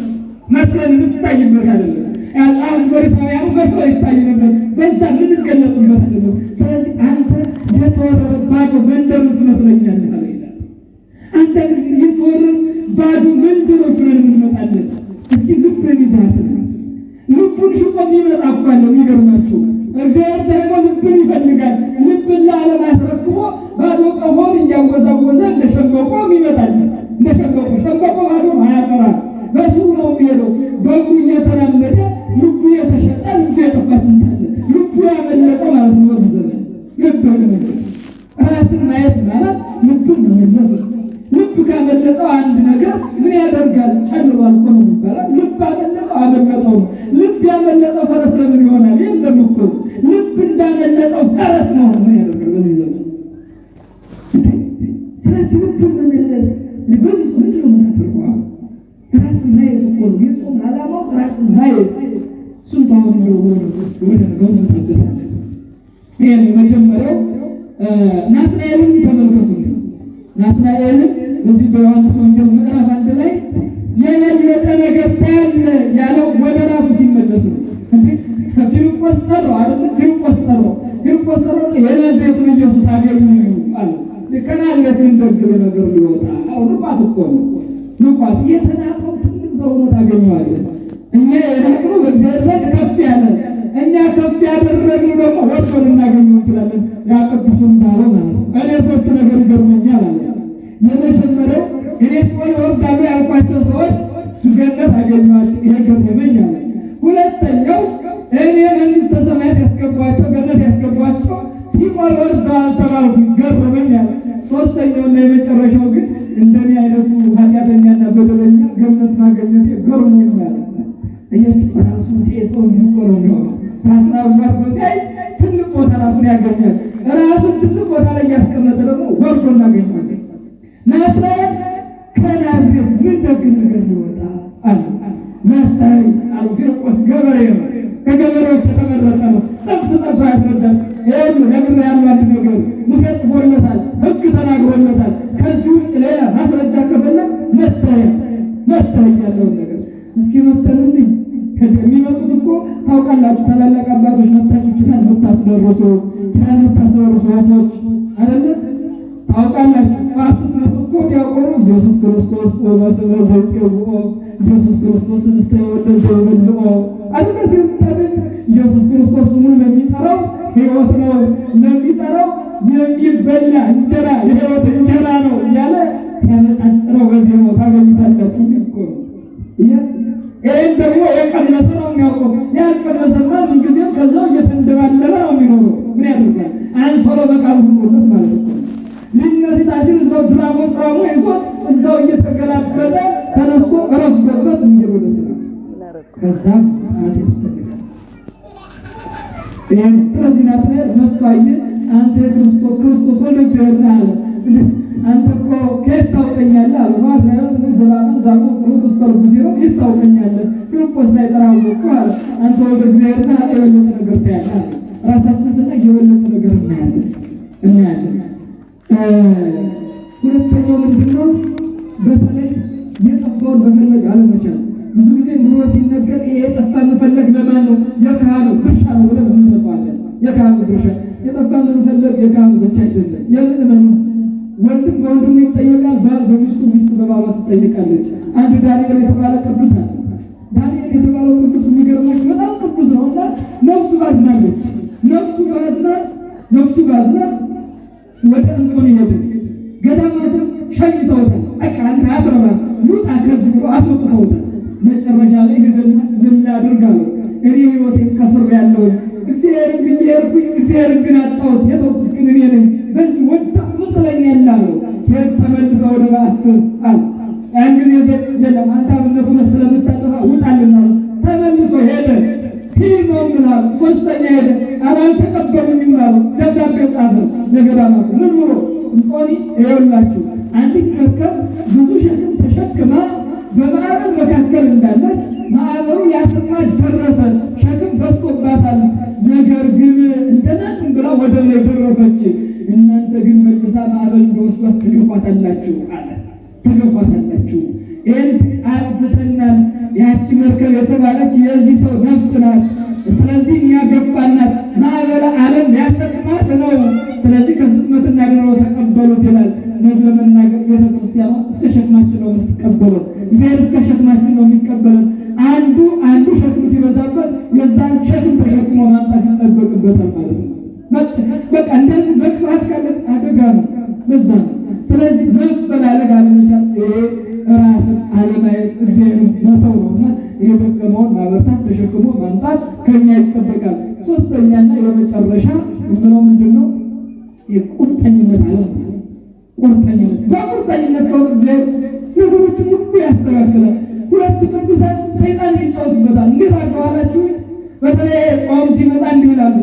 መስለን እንታይበት አይደለም። ያጻውት ፈሪሳውያኑ መስለው ይታይ ነበር። በዛ ምን ገለጹበት አይደለም። ስለዚህ አንተ የተወረረ ባዶ መንደርን ትመስለኛለህ አለ ይላል። አንተ ግን የተወረረ ባዶ መንደሮች ነን እንመጣለን። እስኪ ልብህን ይዛት ልቡን ሽጦ የሚመጣ እኮ አለ። የሚገርማችሁ እግዚአብሔር ደግሞ ልብን ይፈልጋል። ልብን ለዓለም አስረክቦ ባዶ ቀፎን እያወዛወዘ እንደ ሸንበቆ ይመጣል። እንደ ሸንበቆ ባዶ ነው አያፈራም። በስሩ ነው የሚሄደው። በእግሩ እየተራመደ ልቡ የተሸጠ ልቡ የጠፋ ስንት አለ። ልቡ ያመለጠ ማለት ነው። በዚህ ዘመን ልብን መመለስ ራስን ማየት ማለት ልብን መመለስ ነው። ልብ ካመለጠው አንድ ነገር ምን ያደርጋል? ጨልሏል እኮ ነው የሚባለው። ልብ አመለጠው አመለጠው። ልብ ያመለጠው ፈረስ ለምን ይሆናል? የለም እኮ ልብ እንዳመለጠው ፈረስ ነው። ምን ያደርጋል በዚህ ዘመን? ስለዚህ ልብን መመለስ በዚህ ምንድን ነው የምናተርፈው? ራስን ማየት እኮ ነው የጾም ዓላማው። ራስን ማየት ስንት አሁን እንደው በእውነት ውስጥ ወደ ነገሩ እንመጣበታለን። ይሄ ነው የመጀመሪያው። ናትናኤልን ተመልከቱ። ናትናኤልን በዚህ በዮሐንስ ወንጌል ምዕራፍ 1 ላይ የበለጠ ነገር ታያለህ ያለው ወደ ራሱ ሲመለስ ነው። እንዴ ፊልጶስ ፊልጶስ ጠራው አይደል? ፊልጶስ ጠራው የናዝሬቱን ኢየሱስ አገኙ አለ። ከናዝሬት ምን ደግ ነገር ሊወጣ ንቋት እኮ ነው። ንቋት የተናቀው ትልቅ ሰው ሆኖ ታገኘዋለህ። እኛ የናቅነው በእግዚአብሔር ዘንድ ከፍ ያለ፣ እኛ ከፍ ያደረግነው ደግሞ ወጥቶ ልናገኘው እንችላለን። ያ ቅዱሱ እንዳለው ማለት ነው። እኔ ሶስት ነገር ይገርመኛል አለ። የመጀመሪያው እኔ ሲኦል ይወርዳሉ ያልኳቸው ሰዎች ገነት አገኘኋቸው፣ ይሄ ገረመኝ አለ። ሁለተኛው እኔ መንግሥተ ሰማያት ያስገቧቸው ገነት ያስገቧቸው ሲኦል ወርደዋል ተባልኩኝ፣ ገረመኝ አለ። ሶስተኛውና የመጨረሻው ግን እንደኔ አይነቱ ኃጢአተኛና በደለኛ ገነት ማግኘት ገርሞኛል። እያችሁ ራሱን ሲሰው ቢቆረው ነው ራሱን አዋርዶ ሲያይ ትልቅ ቦታ ራሱን ያገኛል። ራሱን ትልቅ ቦታ ላይ ያስቀመጠ ደግሞ ወርዶ እናገኛለን። ናትናኤል ከናዝሬት ምን ደግ ነገር ሊወጣ አለ? መታይ አሉ። ፊልጶስ ገበሬ ነው፣ ከገበሬዎች የተመረጠ ነው። ጥቅስ ጠቅሶ ያስረዳል። ይሄን ነገር ያለው አንድ ነገር ሙሴ ጽፎለታል፣ ሕግ ተናግሮለታል። ከዚህ ውጭ ሌላ ማስረጃ ከፈለግ መታይ ያለውን ነገር እስኪ መተንልኝ። የሚመጡት እኮ ታውቃላችሁ፣ ታላላቅ አባቶች መታችሁ ኪዳን የምታስደርሱ ወቶች አይደለ? ታውቃላችሁ። ጠዋት ስትመጡ እኮ ዲያቆኑ ኢየሱስ ክርስቶስ ወመስለ ዘጽውኦ ኢየሱስ ክርስቶስ እንስተወልደ ዘበልኦ አይደለ? ሲታደግ ኢየሱስ ክርስቶስ ስሙን ለሚጠራው ሕይወት ነው፣ ለሚጠራው የሚበላ እንጀራ የሕይወት እንጀራ ነው እያለ ሲያመጣጥረው በዚህ ነው ታገኙታላችሁ። እኮ ይህን ደግሞ የቀመሰ ነው የሚያውቀው። ያልቀመሰማ ምንጊዜም ከዛው እየተንደባለለ ነው የሚኖረው። ምን ያደርጋል? አንሶሎ በቃሉ ሁሉነት ማለት እኮ ሊነሳ ሲል እዛው ድራሞ ይዞት እዛው እየተገላበጠ ተነስቶ ረፍዶበት እንዲል ወደ ስራ ከዛም ጣት ያስፈልጋል። ይሄን ስለዚህ ናትናኤል መጥቷየ አንተ ክርስቶስ ወልደ እግዚአብሔር ነህ አለ። አንተ እኮ ከየት ታውቀኛለህ አለ። ናትናኤል ዘባን ዛቁ ጽሩት ውስጥ ተርጉሲ ነው ይታውቀኛለህ። ፊልጶስ ሳይጠራው እኮ አለ አንተ ወልደ እግዚአብሔር ነህ አለ። የበለጠ ነገር ታያለህ አለ። ራሳችን ስናይ የበለጠ ነገር እናያለን። ሁለተኛው ምንድነው? በተለይ የጠፋውን መፈለግ አለመቻል። ብዙ ጊዜ ኑሮ ሲነገር ይሄ የጠፋ መፈለግ ለማን ነው? የካህኑ ድርሻ ነው ብለን እንሰጠዋለን። የካህኑ ድርሻ የጠፋ መፈለግ የካህኑ ብቻ አይደለም፣ የምእመኑ ወንድም በወንድሙ ይጠየቃል፣ ባል በሚስቱ፣ ሚስት በባሏ ትጠየቃለች። አንድ ዳንኤል የተባለ ቅዱስ አለ። ዳንኤል የተባለው ቅዱስ የሚገርማችሁ በጣም ቅዱስ ነውና ነፍሱ ባዝናለች። ነፍሱ ባዝናት ወደ እንጦኒ ሄደ። ገዳማቱን ሸኝተውታል። በቃ አንተ አትረባ ሉጣ ከዚህ ብሎ አስወጥተውታል። መጨረሻ ላይ ሄደና ምን ላድርግ አለው። እኔ ሕይወቴን ከስሬያለሁ፣ እግዚአብሔርን ብዬ ሄድኩኝ፣ እግዚአብሔርን ግን አጣሁት፣ የተውኩት ግን እኔ ነኝ። በዚህ ወጣ ምን ትለኛለህ አለው። ሄድ ተመልሰው ወደ በዓት አለ። ያን ጊዜ የለም አንተ አብነቱን ስለምታጠፋ ውጣልና ተመልሶ ሄደ። ሂድ ነው ምናል። ሶስተኛ ሄደ። አልተቀበሉኝም አሉ። ደብዳቤ ጻፈ ለገዳማቱ። ምን ብሎ? እንጦኒ ይኸውላችሁ አንዲት መርከብ ብዙ ሸክም ተሸክማ በማዕበል መካከል እንዳለች ማዕበሉ ያሰማት ደረሰ። ሸክም በዝቶባታል። ነገር ግን እንደናንም ብላ ወደብ ላይ ደረሰች። እናንተ ግን መልሳ ማዕበል እንደወስዷት ትገፏታላችሁ አለ። ትገፏታላችሁ። ይህን አጥፍተናል። ያቺ መርከብ የተባለች የዚህ ሰው ነፍስ ናት። ስለዚህ እኛ ገባናት። ማዕበለ ዓለም ሊያሰጥማት ነው። ስለዚህ ከስጥመትና ድሮ ተቀበሉት ይላል። እውነት ለመናገር ቤተክርስቲያኗ እስከ ሸክማችን ነው የምትቀበለው። እግዚአብሔር እስከ ሸክማችን ነው የሚቀበለን። አንዱ ሸክም ሲበዛበት የዛን ሸክም ተሸክሞ ማምጣት ይጠበቅበታል ማለት ነው። በቃ እንደዚህ መክፋት ካለ አደጋ ነው። በዛ ነው። ስለዚህ መፈላለግ አለመቻል ይሄ ራስን አለማየት እግዚአብሔርን መተው ነውና የደከመውን ማበርታት ተሸክሞ ማምጣት ከኛ ይጠበቃል። ሶስተኛና የመጨረሻ የምለው ምንድነው? የቁርጠኝነት አለ። ቁርጠኝነት በቁርጠኝነት ከሆነ እግዚአብሔር ነገሮችን ሁሉ ያስተካክላል። ሁለት ቅዱሳን ሰይጣን ይጫወቱበታል። እንዴት አድርገው አላችሁ? በተለይ ጾም ሲመጣ እንዲህ ይላሉ፣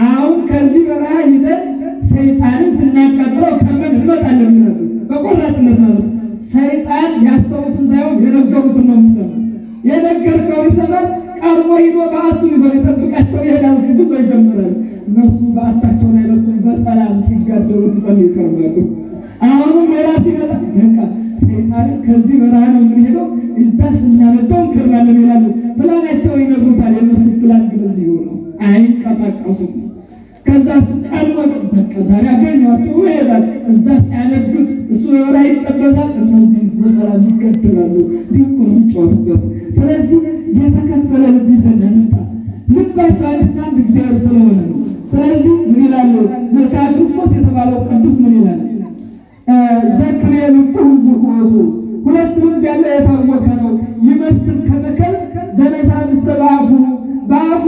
አሁን ከዚህ በረሃ ሂደን ሰይጣንን ስናቃጥለው ከርመን እንመጣለን ይላሉ። በቆራጥነት ማለት ነው። ሰይጣን ያሰቡትን ሳይሆን የነገሩትን ነው የሚሰማው። የነገርከውን ይሰማል። ቀርቦ ሂዶ በዓቱን ይዞ ሊጠብቃቸው ይሄዳል። ጉዞ ይጀምራል። እነሱ በዓታቸውን አይለቁም። በሰላም ሲጋደሉ ሲጸልዩ ይከርማሉ። አሁንም ሌላ ሲመጣ በቃ ሰይጣንን ከዚህ በረሃ ነው የምንሄደው፣ እዛ ስናነደው እንከርማለን ይላሉ። ፕላናቸውን ይነግሩታል። የእነሱ ፕላን ግን እዚሁ ነው። አይንቀሳቀሱም። ከዛ ቀድሞ በቃ ዛሬ አገኘኋቸው ይሄዳል። እዛ ሲያነዱት እሱ በበረሃ ይጠበሳል፣ እነዚህ በሰላም ይገደላሉ። ዲቁን ጮቱበት። ስለዚህ የተከፈለ ልብ ይዘን እንጣ ልባቸው አንድና አንድ እግዚአብሔር ስለሆነ ነው። ስለዚህ ምን ይላል መልክዓ ክርስቶስ የተባለው ቅዱስ ምን ይላል? ዘክሬ ልቡ ውእቱ ሁለት ልብ ያለ የታወከ ነው። ይመስል ከመከል ዘነሳ ምስተ በአፉ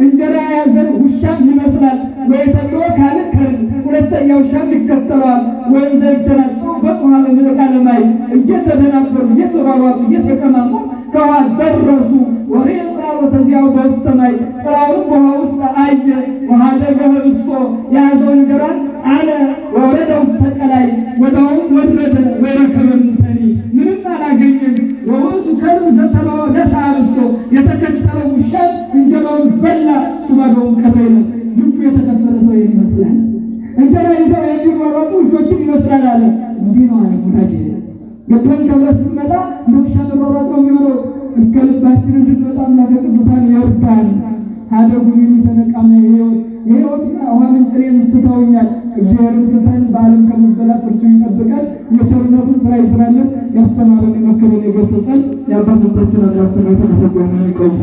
እንጀራ የያዘ ውሻም ይመስላል። ወይ ተብሎ ካለ ሁለተኛ ውሻም ይከተለዋል። ወንዘ ይደናጩ በጽዋ በመቃለ ማይ እየተደናበሩ እየተሯሯጡ እየተቀማሙ ከውሃ ደረሱ። ወሬ ጽላሎ ተዚያው በውስተ ማይ ጥላውን በውሃ ውስጥ አየ። ውሃ ደገ ህብስቶ የያዘው እንጀራን አለ ወረደ ውስተ ቀላይ ወዳውም ወረደ ወይረከበ ምንተኒ ምንም አላገኘም። ወውቱ ከልብ ዘተለወ ነሳ ህብስቶ የተከተለው ውሻ እንጀራውን በላ ሱባዶውን ቀረ ይላል። ልቡ የተከፈለ ሰው ይመስላል። እንጀራ ይዘው የሚሯሯጡ ውሾችን ይመስላል አለ። እንዲህ ነው አለ ሙዳጅ ገባን ከብረ ስትመጣ እንደ ውሻ መሯሯጥ ነው የሚሆነው። እስከ ልባችን እንድንመጣ አምላከ ቅዱሳን ይወርዳል። ሀደጉን የሚተነቃመ የህይወት ውሃ ምንጭን ትተውኛል። እግዚአብሔርን ትተን በዓለም ከመበላት እርሱ ይጠብቃል። የቸርነቱን ስራ ይስራልን። ያስተማረን የመከረን የገሰጸን የአባቶቻችን አምላክ ስሙ የተመሰገነ ይሁን።